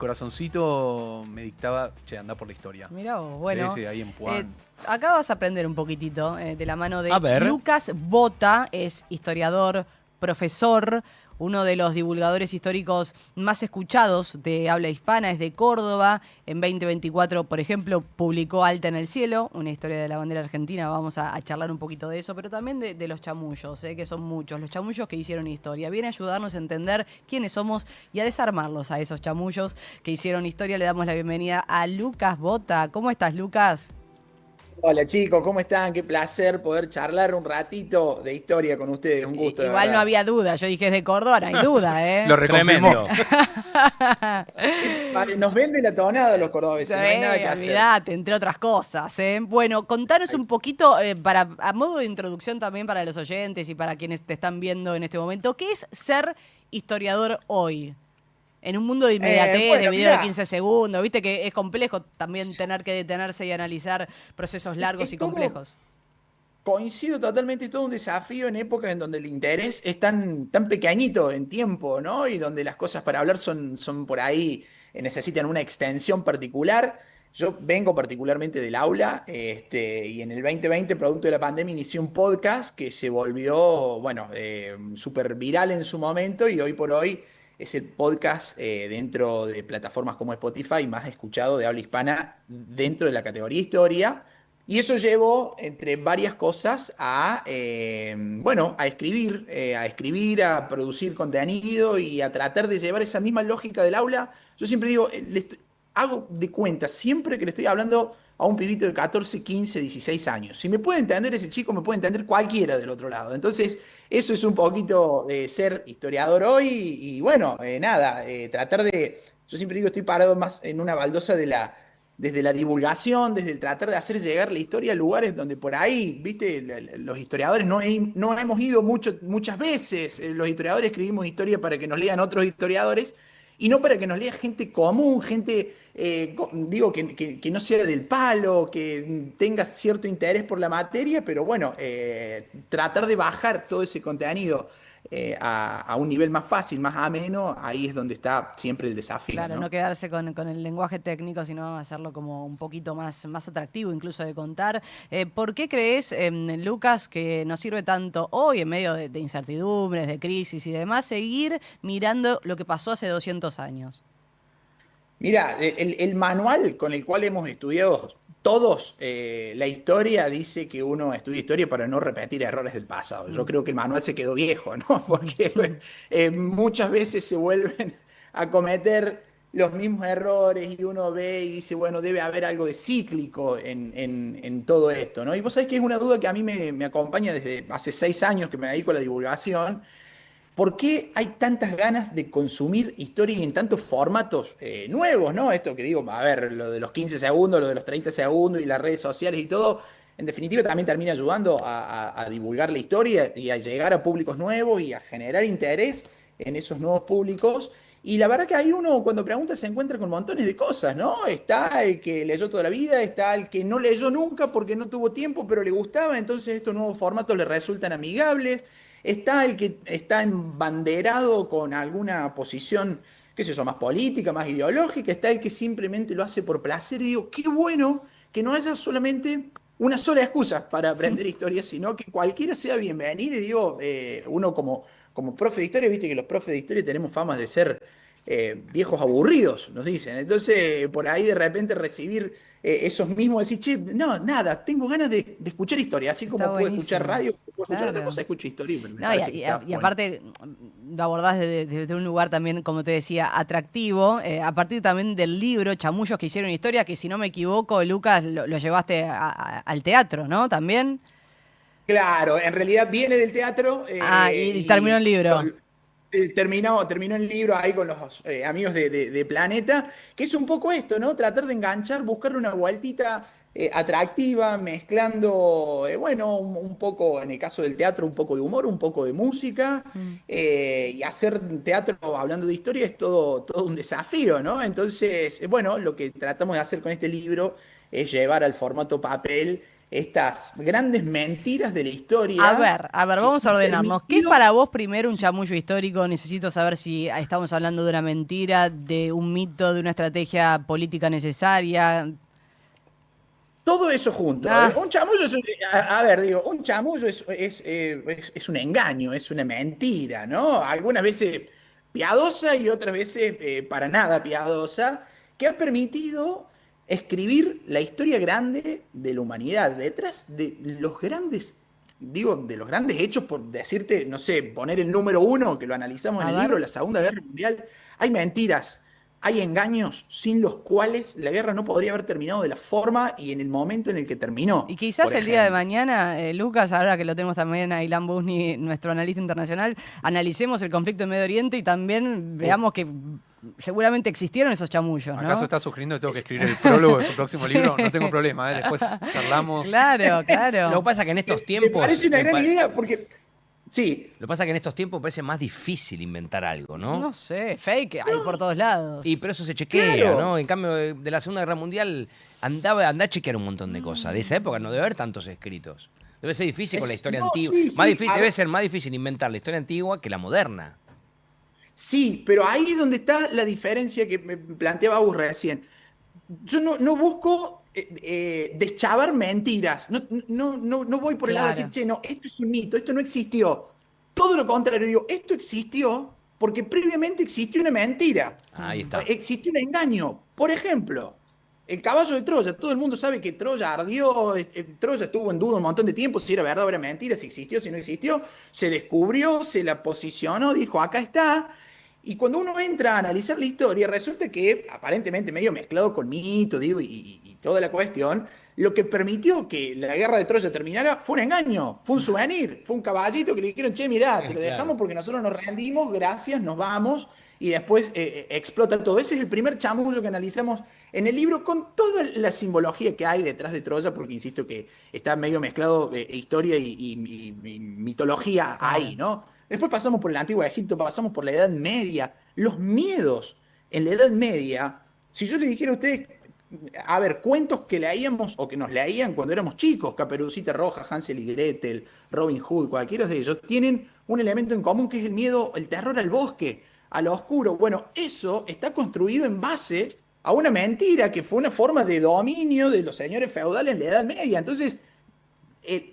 corazoncito me dictaba, che, anda por la historia. Mirá vos, bueno. Sí, ahí en Puan. Acá vas a aprender un poquitito de la mano de A ver. Lucas Bota, es historiador, profesor, uno de los divulgadores históricos más escuchados de habla hispana, es de Córdoba. En 2024, por ejemplo, publicó Alta en el Cielo, una historia de la bandera argentina. Vamos a charlar un poquito de eso, pero también de los chamullos, que son muchos, los chamullos que hicieron historia. Viene a ayudarnos a entender quiénes somos y a desarmarlos a esos chamullos que hicieron historia. Le damos la bienvenida a Lucas Bota. ¿Cómo estás, Lucas? Hola chicos, ¿cómo están? Qué placer poder charlar un ratito de historia con ustedes, un gusto. Igual no había duda, yo dije es de Córdoba, no hay duda, ¿eh? Lo reconfirmó. Nos vende la tonada los cordobeses, no hay nada que hacer. Olvidate, entre otras cosas, ¿eh? Bueno, contanos un poquito, a modo de introducción también para los oyentes y para quienes te están viendo en este momento, ¿qué es ser historiador hoy? En un mundo de inmediatez, de video de 15 segundos, viste que es complejo también tener que detenerse y analizar procesos largos y complejos. Coincido totalmente, es todo un desafío en épocas en donde el interés es tan pequeñito en tiempo, ¿no? Y donde las cosas para hablar son por ahí, necesitan una extensión particular. Yo vengo particularmente del aula, y en el 2020, producto de la pandemia, inicié un podcast que se volvió, bueno, súper viral en su momento y hoy por hoy es el podcast dentro de plataformas como Spotify más escuchado de habla hispana dentro de la categoría historia. Y eso llevó, entre varias cosas, bueno, a escribir, a producir contenido y a tratar de llevar esa misma lógica del aula. Yo siempre digo, hago de cuenta, siempre que le estoy hablando a un pibito de 14, 15, 16 años. Si me puede entender ese chico, me puede entender cualquiera del otro lado. Entonces, eso es un poquito ser historiador hoy y bueno, nada, tratar de... Yo siempre digo, estoy parado más en una baldosa desde la divulgación, desde el tratar de hacer llegar la historia a lugares donde por ahí, viste, los historiadores no hemos ido muchas veces. Los historiadores escribimos historia para que nos lean otros historiadores y no para que nos lea gente común, gente, que no sea del palo, que tenga cierto interés por la materia, pero bueno, tratar de bajar todo ese contenido a un nivel más fácil, más ameno, ahí es donde está siempre el desafío. Claro, no quedarse con el lenguaje técnico, sino hacerlo como un poquito más atractivo incluso de contar. ¿Por qué crees, Lucas, que nos sirve tanto hoy, en medio de incertidumbres, de crisis y demás, seguir mirando lo que pasó hace 200 años? Mira, el manual con el cual hemos estudiado todos la historia dice que uno estudia historia para no repetir errores del pasado. Yo creo que el manual se quedó viejo, ¿no? Porque muchas veces se vuelven a cometer los mismos errores y uno ve y dice, bueno, debe haber algo de cíclico en todo esto, ¿no? Y vos sabés que es una duda que a mí me acompaña desde hace 6 años que me dedico a la divulgación. ¿Por qué hay tantas ganas de consumir historia y en tantos formatos nuevos, ¿no? Esto que digo, a ver, lo de los 15 segundos, lo de los 30 segundos y las redes sociales y todo, en definitiva también termina ayudando a divulgar la historia y a llegar a públicos nuevos y a generar interés en esos nuevos públicos. Y la verdad que ahí uno cuando pregunta se encuentra con montones de cosas, ¿no? Está el que leyó toda la vida, está el que no leyó nunca porque no tuvo tiempo, pero le gustaba, entonces estos nuevos formatos le resultan amigables. Está el que está embanderado con alguna posición, qué sé yo, más política, más ideológica. Está el que simplemente lo hace por placer. Y digo, qué bueno que no haya solamente una sola excusa para aprender historia, sino que cualquiera sea bienvenido. Y digo, uno como profe de historia, viste que los profes de historia tenemos fama de ser viejos aburridos, nos dicen. Entonces, por ahí de repente recibir esos mismos, decir, che, no, nada, tengo ganas de escuchar historia, así como Está puedo buenísimo. escuchar radio, puedo escuchar Claro. otra cosa, escucho historia. Pero me No, parece que está y bueno. aparte lo abordás desde un lugar también, como te decía, atractivo, a partir también del libro Chamullos que hicieron historia, que si no me equivoco, Lucas, lo llevaste al teatro, ¿no? También. Claro, en realidad viene del teatro. Y terminó el libro. Terminó el libro ahí con los amigos de Planeta, que es un poco esto, ¿no? Tratar de enganchar, buscarle una vueltita atractiva, mezclando, bueno, un poco, en el caso del teatro, un poco de humor, un poco de música, y hacer teatro hablando de historia es todo un desafío, ¿no? Entonces, bueno, lo que tratamos de hacer con este libro es llevar al formato papel estas grandes mentiras de la historia. A ver, vamos a ordenarnos. ¿Qué es para vos primero un chamullo histórico? Necesito saber si estamos hablando de una mentira, de un mito, de una estrategia política necesaria. Todo eso junto. Un chamullo es, a ver, digo, un chamullo es un engaño, es una mentira, ¿no? Algunas veces piadosa y otras veces para nada piadosa, que ha permitido escribir la historia grande de la humanidad, detrás de los grandes, digo, de los grandes hechos, por decirte, no sé, poner el número uno, que lo analizamos en A el ver. libro, la Segunda Guerra Mundial, hay mentiras. Hay engaños sin los cuales la guerra no podría haber terminado de la forma y en el momento en el que terminó. Y quizás Por el día de ejemplo. mañana, Lucas, ahora que lo tenemos también a Ilan Busni, nuestro analista internacional, analicemos el conflicto en Medio Oriente y también veamos que seguramente existieron esos chamullos, ¿no? ¿Acaso está sugiriendo que tengo que escribir el prólogo de su próximo libro? No tengo problema, ¿eh? Después charlamos. Claro, claro. Lo que pasa es que en estos Me tiempos. parece una gran idea porque, sí, Lo que pasa es que en estos tiempos parece más difícil inventar algo, ¿no? No sé, fake hay por todos lados. Pero eso se chequea, Claro. ¿no? En cambio, de la Segunda Guerra Mundial andá a chequear un montón de cosas. De esa época no debe haber tantos escritos. Debe ser difícil con la historia no, antigua. sí, Más sí, difícil, debe ser más difícil inventar la historia antigua que la moderna. sí, pero ahí es donde está la diferencia que me planteaba vos recién. Yo no busco deschavar mentiras. No voy por el lado de Claro. decir, che, no, esto es un mito, esto no existió. Todo lo contrario, digo, esto existió porque previamente existió una mentira. Ahí está. Existió un engaño. Por ejemplo, el caballo de Troya. Todo el mundo sabe que Troya ardió, Troya estuvo en duda un montón de tiempo si era verdad o era mentira, si existió, si no existió. Se descubrió, se la posicionó, dijo, acá está. Y cuando uno entra a analizar la historia, resulta que, aparentemente medio mezclado con mito, digo, y toda la cuestión, lo que permitió que la guerra de Troya terminara fue un engaño, fue un souvenir, fue un caballito que le dijeron, che, mirá, te lo Claro. dejamos porque nosotros nos rendimos, gracias, nos vamos, y después explota todo. Ese es el primer chamullo que analizamos en el libro con toda la simbología que hay detrás de Troya, porque insisto que está medio mezclado historia y mitología ahí, ¿no? Después pasamos por el Antiguo Egipto, pasamos por la Edad Media. Los miedos en la Edad Media, si yo le dijera a ustedes, a ver, cuentos que leíamos o que nos leían cuando éramos chicos, Caperucita Roja, Hansel y Gretel, Robin Hood, cualquiera de ellos, tienen un elemento en común que es el miedo, el terror al bosque, a lo oscuro. Bueno, eso está construido en base a una mentira que fue una forma de dominio de los señores feudales en la Edad Media. Entonces,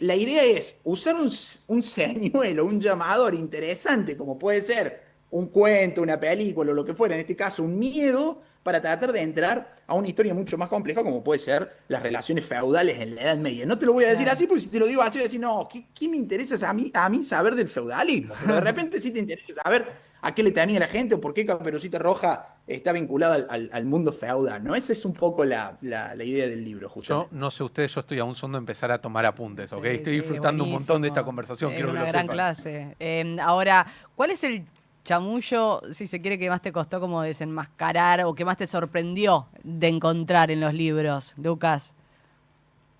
la idea es usar un señuelo, un llamador interesante, como puede ser un cuento, una película o lo que fuera, en este caso un miedo, para tratar de entrar a una historia mucho más compleja, como puede ser las relaciones feudales en la Edad Media. No te lo voy a decir Claro. así, porque si te lo digo así, voy a decir, no, ¿qué me interesa a mí saber del feudalismo? Pero de repente sí te interesa saber a qué le temía la gente o por qué Caperucita Roja está vinculada al mundo feudal, ¿no? Esa es un poco la idea del libro, Yo justamente. no sé ustedes, yo estoy a un son de empezar a tomar apuntes, ¿ok? Sí, Estoy sí, disfrutando un montón de esta buenísimo. conversación, Es quiero que una lo gran sepan. clase. Ahora, ¿cuál es el chamullo, si se quiere, que más te costó como desenmascarar o que más te sorprendió de encontrar en los libros, Lucas?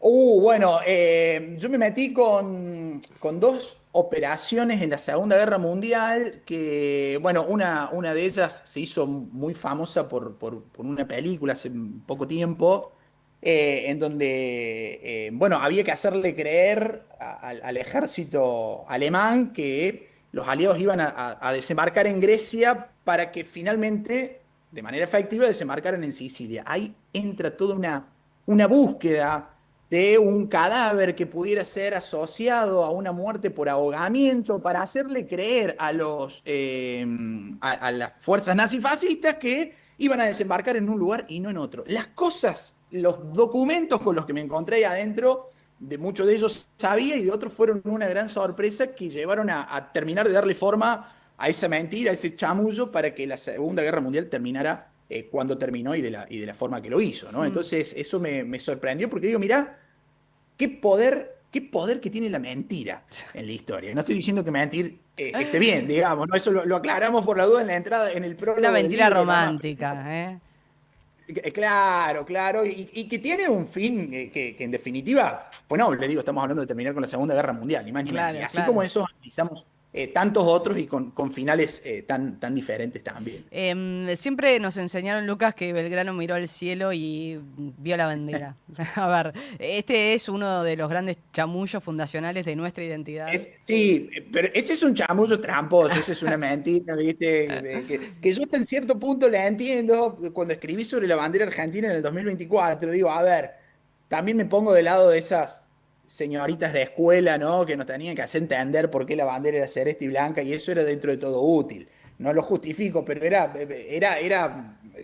Bueno, yo me metí con dos operaciones en la Segunda Guerra Mundial que, bueno, una de ellas se hizo muy famosa por una película hace poco tiempo, en donde, bueno, había que hacerle creer al ejército alemán que los aliados iban a desembarcar en Grecia para que finalmente, de manera efectiva, desembarcaran en Sicilia. Ahí entra toda una búsqueda de un cadáver que pudiera ser asociado a una muerte por ahogamiento para hacerle creer a las fuerzas nazifascistas que iban a desembarcar en un lugar y no en otro. Las cosas, los documentos con los que me encontré ahí adentro, de muchos de ellos sabía y de otros fueron una gran sorpresa que llevaron a terminar de darle forma a esa mentira, a ese chamullo para que la Segunda Guerra Mundial terminara cuando terminó y de la forma que lo hizo, ¿no? Entonces eso me sorprendió porque digo, mirá, qué poder que tiene la mentira en la historia. No estoy diciendo que mentir esté bien, digamos, ¿no? Eso lo aclaramos por la duda en la entrada, en el prólogo Una del mentira libro, nada más. romántica, ¿eh? Claro, y que tiene un fin que en definitiva, pues no, le digo, estamos hablando de terminar con la Segunda Guerra Mundial, ni más ni menos. Claro, Y así claro. como eso, analizamos tantos otros y con finales tan diferentes también. Siempre nos enseñaron, Lucas, que Belgrano miró al cielo y vio la bandera. A ver, este es uno de los grandes chamullos fundacionales de nuestra identidad. Sí, pero ese es un chamullo tramposo, esa es una mentira, ¿viste? Que yo hasta en cierto punto la entiendo. Cuando escribí sobre la bandera argentina en el 2024, digo, a ver, también me pongo del lado de esas señoritas de escuela, ¿no? Que nos tenían que hacer entender por qué la bandera era celeste y blanca, y eso era dentro de todo útil. No lo justifico, pero era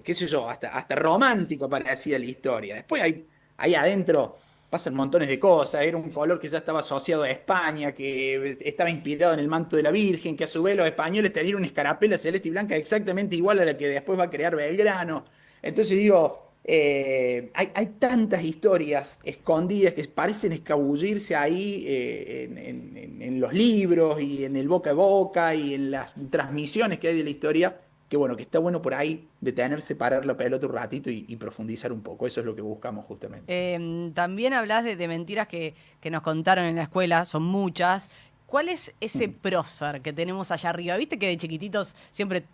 qué sé yo, hasta romántico parecía la historia. Después ahí adentro pasan montones de cosas. Era un color que ya estaba asociado a España, que estaba inspirado en el manto de la Virgen, que a su vez los españoles tenían una escarapela celeste y blanca exactamente igual a la que después va a crear Belgrano. Entonces digo, hay tantas historias escondidas que parecen escabullirse ahí en los libros y en el boca a boca y en las transmisiones que hay de la historia, que bueno, que está bueno por ahí detenerse, parar la pelota un ratito y profundizar un poco. Eso es lo que buscamos justamente. También hablas de mentiras que nos contaron en la escuela, son muchas. ¿Cuál es ese prócer que tenemos allá arriba? Viste que de chiquititos siempre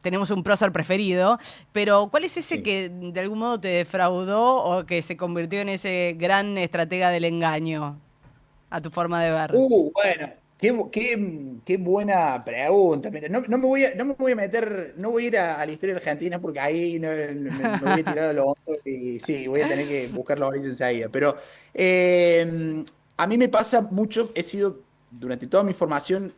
tenemos un prócer preferido, pero ¿cuál es ese que de algún modo te defraudó o que se convirtió en ese gran estratega del engaño, a tu forma de ver? Bueno, qué buena pregunta. Mira, no me voy a meter, no voy a ir a la historia argentina porque ahí me voy a tirar a lo hondo y sí, voy a tener que buscar la orilla enseguida. Pero a mí me pasa mucho, he sido durante toda mi formación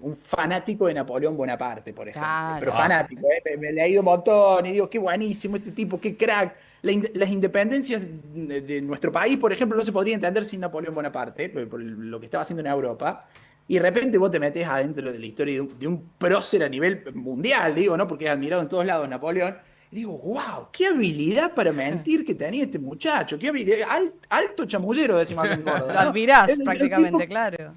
un fanático de Napoleón Bonaparte, por ejemplo. Claro. Pero fanático, me he leído un montón y digo, qué buenísimo este tipo, qué crack. Las independencias de nuestro país, por ejemplo, no se podría entender sin Napoleón Bonaparte, por lo que estaba haciendo en Europa. Y de repente vos te metés adentro de la historia de un prócer a nivel mundial, digo, ¿no? Porque es admirado en todos lados Napoleón. Y digo, wow, qué habilidad para mentir que tenía este muchacho, qué habilidad, alto chamullero, decimos acá en Córdoba, Lo ¿no? admirás El prácticamente, tipo, claro.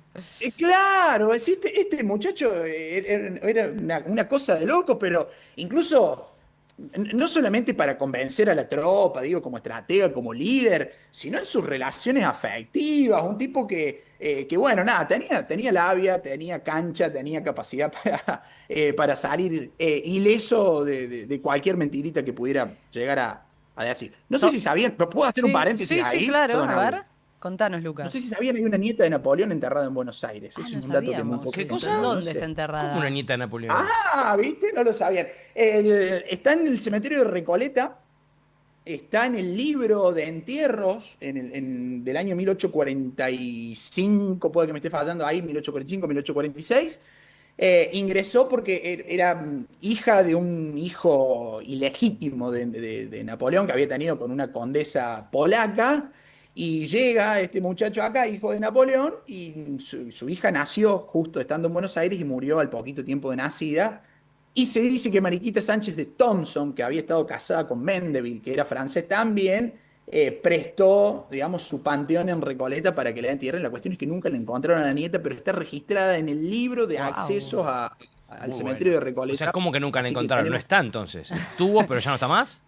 claro, este muchacho era una cosa de loco, pero incluso no solamente para convencer a la tropa, digo, como estratega, como líder, sino en sus relaciones afectivas, un tipo que bueno, nada, tenía labia, tenía cancha, tenía capacidad para salir ileso de cualquier mentirita que pudiera llegar a decir. No sé si sabían, pero puedo hacer un Sí, paréntesis sí, ahí. claro. Perdón, A Raúl. ver, contanos, No Lucas. sé si sabían, hay una nieta de Napoleón enterrada en Buenos Aires. Eso No es un dato que muy sabíamos. poco ¿Qué gente cosa? conoce. ¿Dónde está enterrada? Como una nieta de Napoleón. ¿Viste? No lo sabían. Está en el cementerio de Recoleta, está en el libro de entierros del año 1845, puede que me esté fallando ahí, 1845, 1846. Ingresó porque era hija de un hijo ilegítimo de Napoleón que había tenido con una condesa polaca. Y llega este muchacho acá, hijo de Napoleón, y su hija nació justo estando en Buenos Aires y murió al poquito tiempo de nacida. Y se dice que Mariquita Sánchez de Thompson, que había estado casada con Mendeville, que era francés también, prestó, digamos, su panteón en Recoleta para que la entierren. La cuestión es que nunca le encontraron a la nieta, pero está registrada en el libro de Wow. accesos al Muy cementerio de bueno. O Recoleta. sea, ¿cómo que nunca la Así que encontraron? No tenemos- está entonces. Estuvo, pero ya no está más.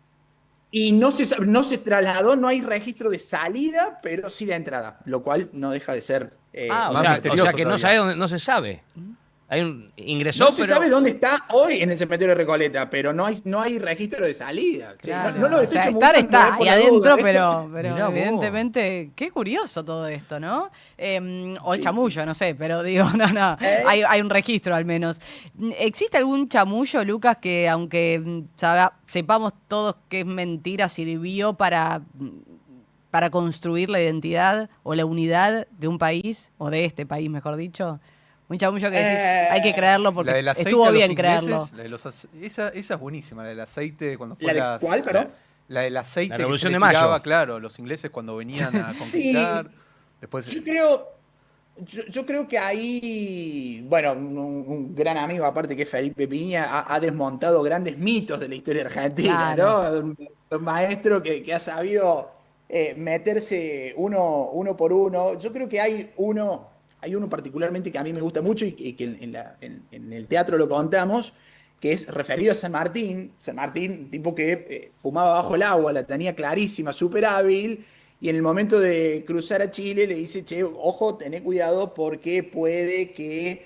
Y no se trasladó, no hay registro de salida, pero sí de entrada, lo cual no deja de ser Ah, Más o misterioso sea que no todavía. sabe dónde, no se sabe. Ingresó, no se pero. sabe dónde está hoy en el cementerio de Recoleta, pero no hay registro de salida. Che, Claro. no lo O estoy sea, chamullando, está por ahí la adentro, duda, ¿eh? pero Mirá vos. evidentemente, qué curioso todo esto, ¿no? O el Sí. chamullo, no sé, pero digo, no, ¿Eh? hay un registro al menos. ¿Existe algún chamullo, Lucas, que aunque sepamos todos que es mentira, sirvió para construir la identidad o la unidad de un país, o de este país, mejor dicho? Un chamullo que decís, hay que creerlo porque La del aceite estuvo a los bien ingleses, creerlo. la de esa es buenísima, la del aceite cuando fue ¿La de cuál, perdón? la del aceite La que Revolución se de le tiraba, Mayo. claro, los ingleses cuando venían a conquistar. Después Yo creo que ahí, bueno, un gran amigo, aparte que es Felipe Piña, ha desmontado grandes mitos de la historia argentina, Claro. ¿no? Un maestro que ha sabido meterse uno por uno. Yo creo que hay uno particularmente que a mí me gusta mucho y que en el teatro lo contamos, que es referido a San Martín. San Martín, tipo que fumaba bajo el agua, la tenía clarísima, súper hábil. y en el momento de cruzar a Chile le dice, che, ojo, tené cuidado porque puede que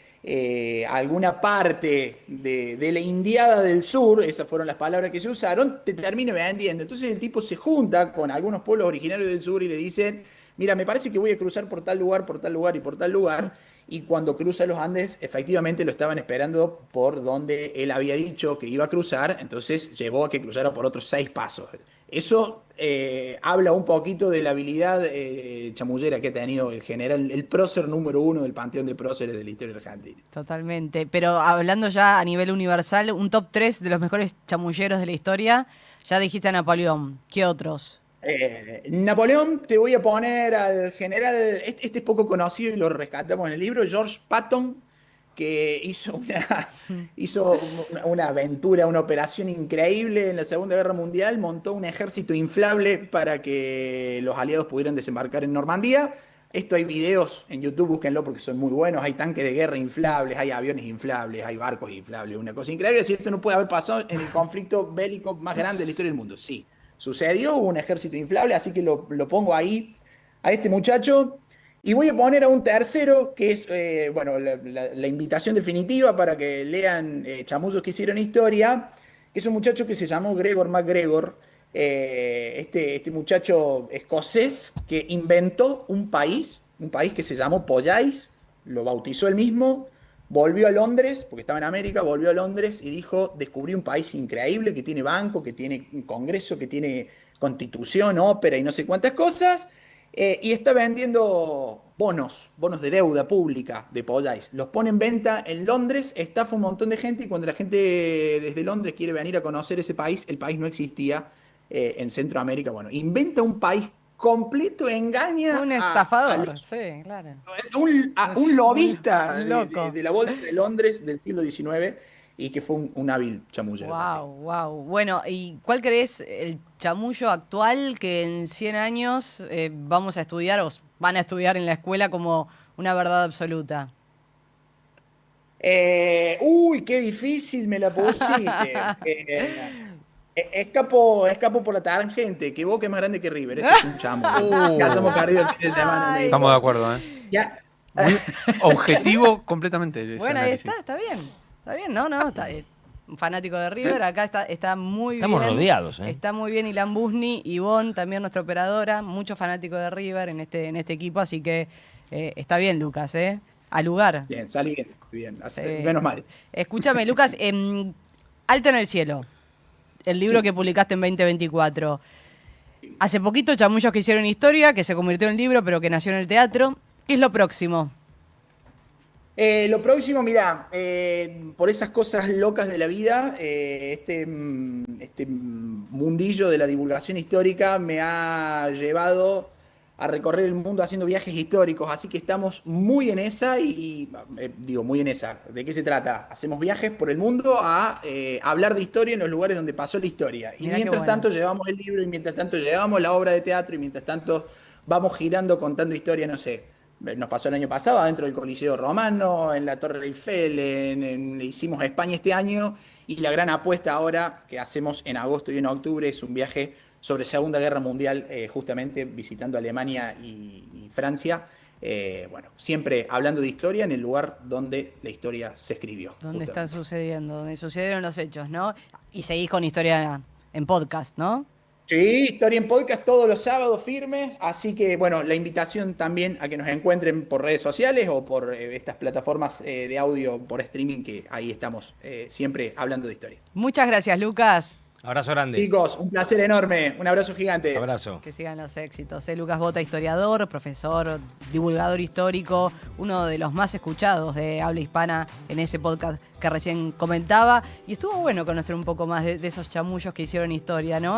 alguna parte de la Indiada del Sur, esas fueron las palabras que se usaron, te termine vendiendo. Entonces el tipo se junta con algunos pueblos originarios del sur y le dicen, mira, me parece que voy a cruzar por tal lugar, por tal lugar y por tal lugar. Y cuando cruza los Andes, efectivamente lo estaban esperando por donde él había dicho que iba a cruzar, entonces llevó a que cruzara por otros 6 pasos. Eso habla un poquito de la habilidad chamullera que ha tenido el general, el prócer número 1 del panteón de próceres de la historia argentina. Totalmente. Pero hablando ya a nivel universal, un top 3 de los mejores chamulleros de la historia. Ya dijiste a Napoleón. ¿Qué otros? Napoleón, te voy a poner al general, este es poco conocido y lo rescatamos en el libro, George Patton, que hizo una aventura, una operación increíble en la Segunda Guerra Mundial, montó un ejército inflable para que los aliados pudieran desembarcar en Normandía. Esto hay videos en YouTube, búsquenlo porque son muy buenos, hay tanques de guerra inflables, hay aviones inflables, hay barcos inflables, una cosa increíble. Es decir, esto no puede haber pasado en el conflicto bélico más grande de la historia del mundo. Sí, sucedió, hubo un ejército inflable, así que lo pongo ahí a este muchacho. Y voy a poner a un tercero, que es bueno, la invitación definitiva para que lean chamullos que hicieron historia, que es un muchacho que se llamó Gregor MacGregor, este muchacho escocés que inventó un país que se llamó Pollais, lo bautizó él mismo, volvió a Londres, porque estaba en América, volvió a Londres y dijo, descubrí un país increíble que tiene banco, que tiene un congreso, que tiene constitución, ópera y no sé cuántas cosas. Y está vendiendo bonos de deuda pública de Pollais. Los pone en venta en Londres, estafa un montón de gente y cuando la gente desde Londres quiere venir a conocer ese país, el país no existía en Centroamérica. Bueno, inventa un país completo, engaña Un estafador, sí, claro. a un lobista Un loco. de la bolsa de Londres del siglo XIX y que fue un hábil chamullero. Wow. Bueno, ¿y cuál crees el chamullo actual que en 100 años vamos a estudiar o van a estudiar en la escuela como una verdad absoluta? Uy, qué difícil me la pusiste. Escapo por la tangente, que Boca es más grande que River, eso es un chamo. Ya hemos perdido el fin de semana. Ay. Estamos de acuerdo, ¿eh? Ya. Muy objetivo completamente ese Bueno, ahí análisis. está bien. Está bien, no, está bien. Un fanático de River, acá está muy Estamos bien. rodeados, ¿eh? Está muy bien Ilan Busni, Ivonne, también nuestra operadora, muchos fanáticos de River en este equipo, así que está bien, Lucas, al lugar. Bien, salí bien. Sí. Menos mal. Escúchame, Lucas, Alta en el cielo, el libro Sí. que publicaste en 2024. Hace poquito, Chamullos que hicieron historia, que se convirtió en libro, pero que nació en el teatro. ¿Qué es lo próximo? Lo próximo, mirá, por esas cosas locas de la vida, este mundillo de la divulgación histórica me ha llevado a recorrer el mundo haciendo viajes históricos, así que estamos muy en esa y digo, muy en esa. ¿De qué se trata? Hacemos viajes por el mundo a hablar de historia en los lugares donde pasó la historia. Y Mirá qué mientras bueno. tanto llevamos el libro y mientras tanto llevamos la obra de teatro y mientras tanto vamos girando contando historia, no sé. Nos pasó el año pasado dentro del Coliseo Romano, en la Torre Eiffel, hicimos España este año y la gran apuesta ahora que hacemos en agosto y en octubre es un viaje sobre Segunda Guerra Mundial, justamente visitando Alemania y Francia. Bueno, siempre hablando de historia en el lugar donde la historia se escribió. ¿Dónde está justamente. sucediendo? Donde sucedieron los hechos, ¿no? Y seguís con historia en podcast, ¿no? Sí, Historia en Podcast todos los sábados firmes, así que bueno, la invitación también a que nos encuentren por redes sociales o por estas plataformas de audio por streaming que ahí estamos siempre hablando de historia. Muchas gracias, Lucas. Abrazo grande. Chicos, un placer enorme, un abrazo gigante. Abrazo. Que sigan los éxitos. Lucas Bota, historiador, profesor, divulgador histórico, uno de los más escuchados de habla hispana en ese podcast que recién comentaba. Y estuvo bueno conocer un poco más de esos chamullos que hicieron historia, ¿no?